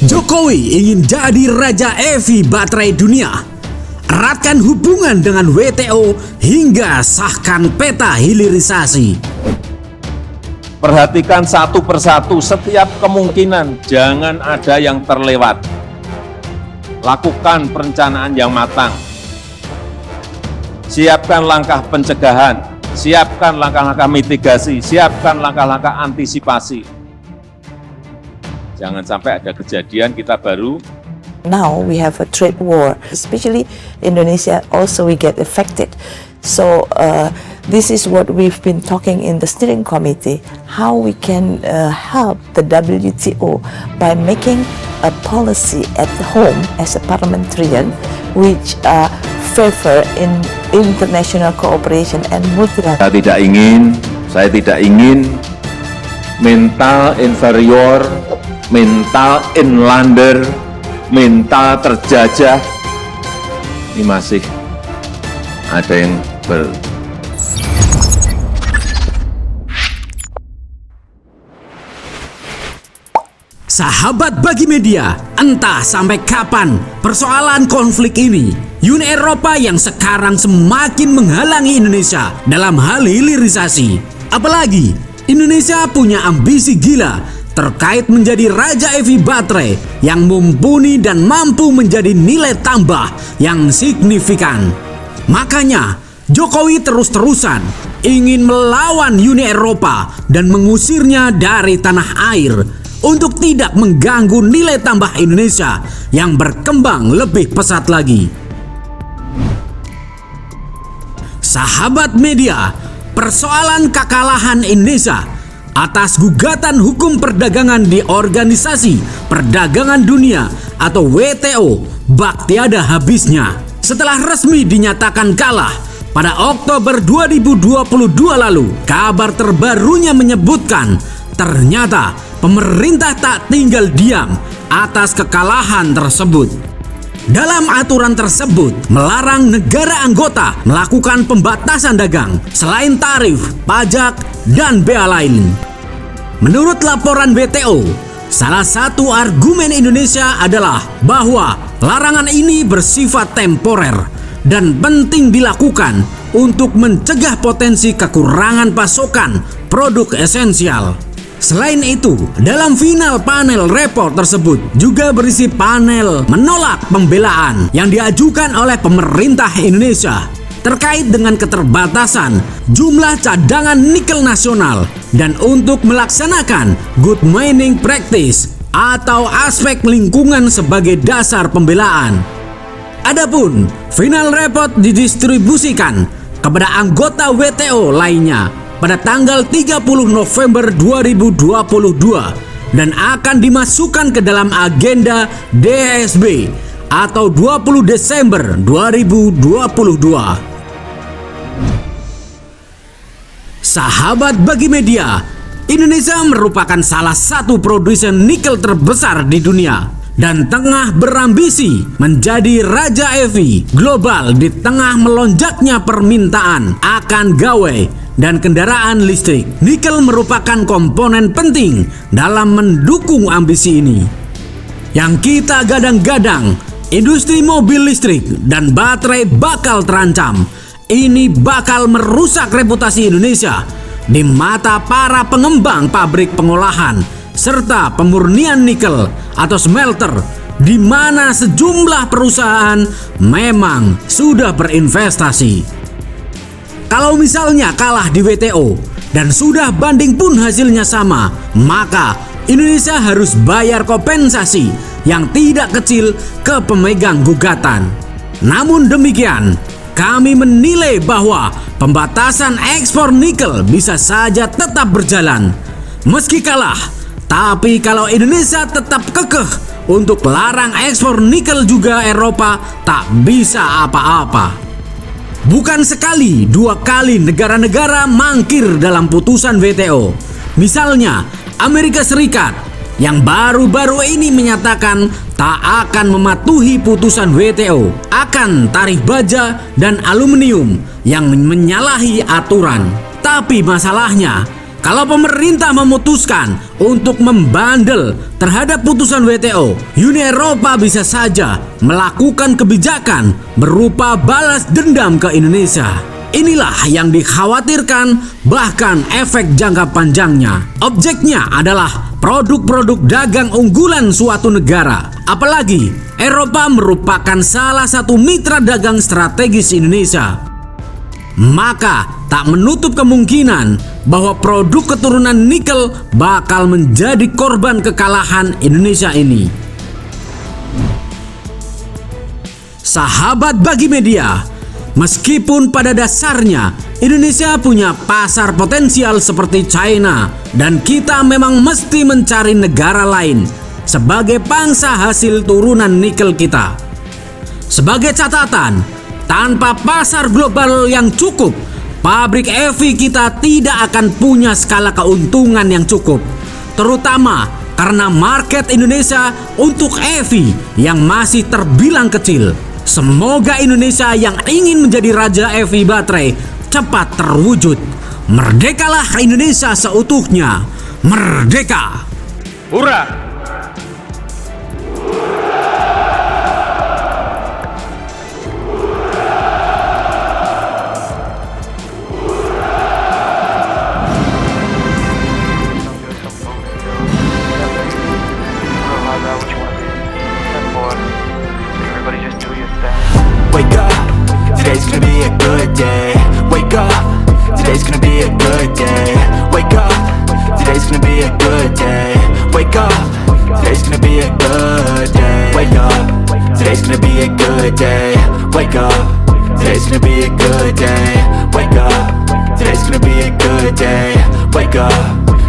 Jokowi ingin jadi Raja EV baterai dunia. Eratkan hubungan dengan WTO hingga sahkan peta hilirisasi. Perhatikan satu persatu setiap kemungkinan, jangan ada yang terlewat. Lakukan perencanaan yang matang. Siapkan langkah pencegahan, siapkan langkah-langkah mitigasi, siapkan langkah-langkah antisipasi. Jangan sampai ada kejadian kita baru. Now we have a trade war, especially Indonesia also we get affected. So this is what we've been talking in the steering committee, how we can help the WTO by making a policy at home as a parliamentarian which favor in international cooperation and multilateral. Saya tidak ingin mental inferior, mental inlander, mental terjajah. Ini masih ada yang Sahabat Bagi Media, entah sampai kapan persoalan konflik ini, Uni Eropa yang sekarang semakin menghalangi Indonesia dalam hal hilirisasi. Apalagi Indonesia punya ambisi gila terkait menjadi Raja EV baterai yang mumpuni dan mampu menjadi nilai tambah yang signifikan. Makanya Jokowi terus-terusan ingin melawan Uni Eropa dan mengusirnya dari tanah air untuk tidak mengganggu nilai tambah Indonesia yang berkembang lebih pesat lagi. Sahabat media, persoalan kekalahan Indonesia atas gugatan hukum perdagangan di Organisasi Perdagangan Dunia atau WTO bak tiada habisnya. Setelah resmi dinyatakan kalah pada Oktober 2022 lalu, kabar terbarunya menyebutkan ternyata pemerintah tak tinggal diam atas kekalahan tersebut. Dalam aturan tersebut melarang negara anggota melakukan pembatasan dagang selain tarif, pajak, dan bea lain. Menurut laporan WTO, salah satu argumen Indonesia adalah bahwa larangan ini bersifat temporer dan penting dilakukan untuk mencegah potensi kekurangan pasokan produk esensial. Selain itu, dalam final panel report tersebut juga berisi panel menolak pembelaan yang diajukan oleh pemerintah Indonesia terkait dengan keterbatasan jumlah cadangan nikel nasional dan untuk melaksanakan good mining practice atau aspek lingkungan sebagai dasar pembelaan. Adapun final report didistribusikan kepada anggota WTO lainnya pada tanggal 30 November 2022 dan akan dimasukkan ke dalam agenda DSB atau 20 Desember 2022. Sahabat Bagi Media, Indonesia merupakan salah satu produsen nikel terbesar di dunia dan tengah berambisi menjadi Raja EV global di tengah melonjaknya permintaan akan gawai dan kendaraan listrik. Nikel merupakan komponen penting dalam mendukung ambisi ini. Yang kita gadang-gadang, industri mobil listrik dan baterai bakal terancam. Ini bakal merusak reputasi Indonesia di mata para pengembang pabrik pengolahan serta pemurnian nikel atau smelter, di mana sejumlah perusahaan memang sudah berinvestasi. Kalau misalnya kalah di WTO dan sudah banding pun hasilnya sama, maka Indonesia harus bayar kompensasi yang tidak kecil ke pemegang gugatan. Namun demikian, kami menilai bahwa pembatasan ekspor nikel bisa saja tetap berjalan. Meski kalah, tapi kalau Indonesia tetap kekeh untuk larang ekspor nikel juga Eropa tak bisa apa-apa. Bukan sekali, dua kali negara-negara mangkir dalam putusan WTO. Misalnya, Amerika Serikat yang baru-baru ini menyatakan tak akan mematuhi putusan WTO akan tarif baja dan aluminium yang menyalahi aturan. Tapi masalahnya, Kalau pemerintah memutuskan untuk membandel terhadap putusan WTO, Uni Eropa bisa saja melakukan kebijakan berupa balas dendam ke Indonesia. Inilah yang dikhawatirkan, bahkan efek jangka panjangnya. Objeknya adalah produk-produk dagang unggulan suatu negara. Apalagi Eropa merupakan salah satu mitra dagang strategis Indonesia. Maka tak menutup kemungkinan bahwa produk keturunan nikel bakal menjadi korban kekalahan Indonesia ini. Sahabat Bagi Media, meskipun pada dasarnya Indonesia punya pasar potensial seperti China, dan kita memang mesti mencari negara lain sebagai pangsa hasil turunan nikel kita. Sebagai catatan, tanpa pasar global yang cukup, pabrik EV kita tidak akan punya skala keuntungan yang cukup, terutama karena market Indonesia untuk EV yang masih terbilang kecil. Semoga Indonesia yang ingin menjadi raja EV baterai cepat terwujud. Merdekalah Indonesia seutuhnya. Merdeka! Hurra! Wake up, today's gonna be a good day. Wake up, today's gonna be a good day. Wake up, today's gonna be a good day. Wake up, today's gonna be a good day. Wake up, today's gonna be a good day. Wake up, today's gonna be a good day. Wake up, today's gonna be a good day. Wake up,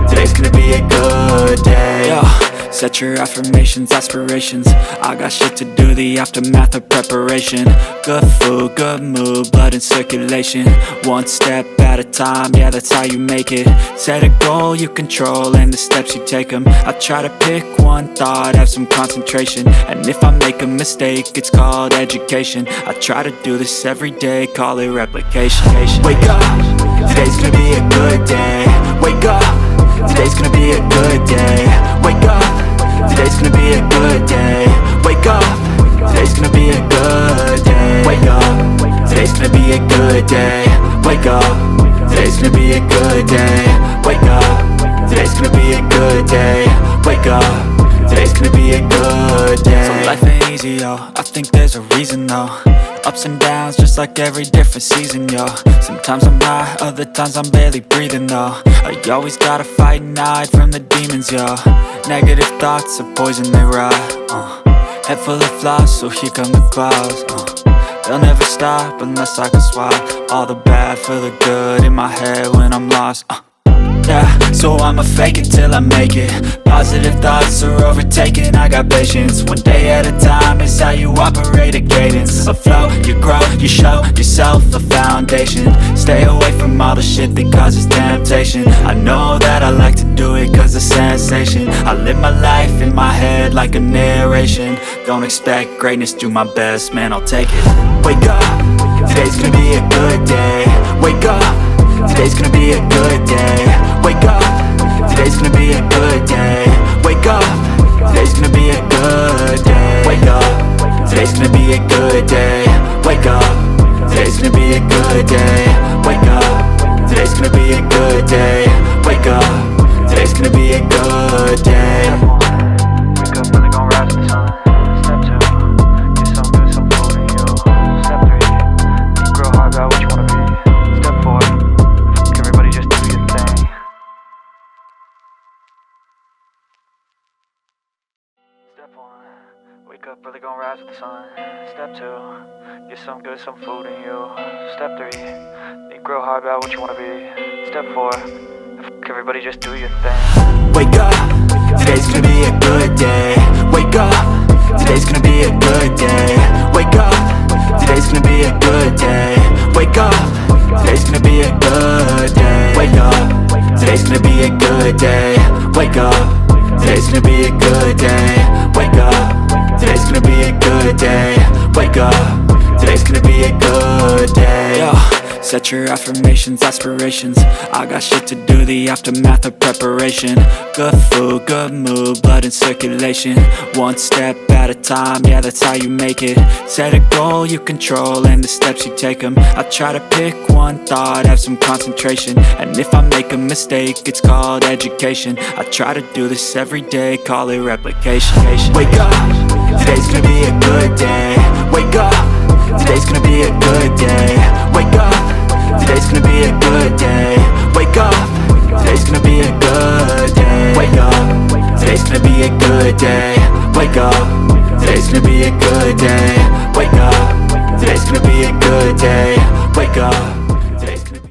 today's gonna be a good day. Yo. Set your affirmations, aspirations. I got shit to do, the aftermath of preparation. Good food, good mood, blood in circulation. One step at a time, yeah, that's how you make it. Set a goal you control and the steps you take them. I try to pick one thought, have some concentration. And if I make a mistake, it's called education. I try to do this every day, call it replication. Wake up, today's gonna be a good day. Wake up, today's gonna be a good day. Wake up, today's gonna be a good day. Wake up, today's gonna be a good day. Wake up, today's gonna be a good day. Wake up, today's gonna be a good day. Wake up, today's gonna be a good day. Wake up, today's gonna be a good day. So life ain't easy, yo, I think there's a reason though. Ups and downs, just like every different season, yo. Sometimes I'm high, other times I'm barely breathing, though. I always gotta fight and hide from the demons, yo. Negative thoughts are poison, they rot. Head full of flies, so here come the clouds. They'll never stop unless I can swap all the bad for the good in my head when I'm lost. Yeah, so I'ma fake it till I make it. Positive thoughts are overtaken, I got patience. One day at a time is how you operate a cadence. A flow, you grow, you show yourself a foundation. Stay away from all the shit that causes temptation. I know that I like to do it cause it's sensation. I live my life in my head like a narration. Don't expect greatness, do my best, man, I'll take it. Wake up, today's gonna be a good day. Wake up, today's gonna be a good day. Wake up, today's gonna be a good day. Wake up, today's gonna be a good day. Wake up, today's gonna be a good day. Wake up, today's gonna be a good day. Wake up, today's gonna be a good day. Wake up, today's gonna be a good day. Wake up, really gon' rise to the sun. Step 2, get some good, some food in you. Step 3, think real hard about what you wanna be. Step 4, everybody just do your thing. Step 1, wake up, really gon' rise with the sun. Step 2, get some good, some food in you. Step 3, think real hard about what you wanna be. Step 4, everybody just do your thing. Wake up, today's gonna be a good day. Wake up, today's gonna be a good day. Wake up, today's gonna be a good day. Wake up, today's gonna be a good day. Wake up, today's gonna be a good day. Wake up, today's gonna be a good day. Wake up, today's gonna be a good day. Wake up, today's gonna be a good day. Yo. Set your affirmations, aspirations. I got shit to do, the aftermath of preparation. Good food, good mood, blood in circulation. One step at a time, yeah, that's how you make it. Set a goal you control and the steps you take them. I try to pick one thought, have some concentration. And if I make a mistake, it's called education. I try to do this every day, call it replication. Wake up, today's gonna be a good day. Wake up, today's gonna be a good day. Wake up, today's gonna be a good day. Wake up, today's gonna be a good day. Wake up, today's gonna be a good day. Wake up, today's gonna be a good day. Wake up, today's gonna be a good day. Wake up.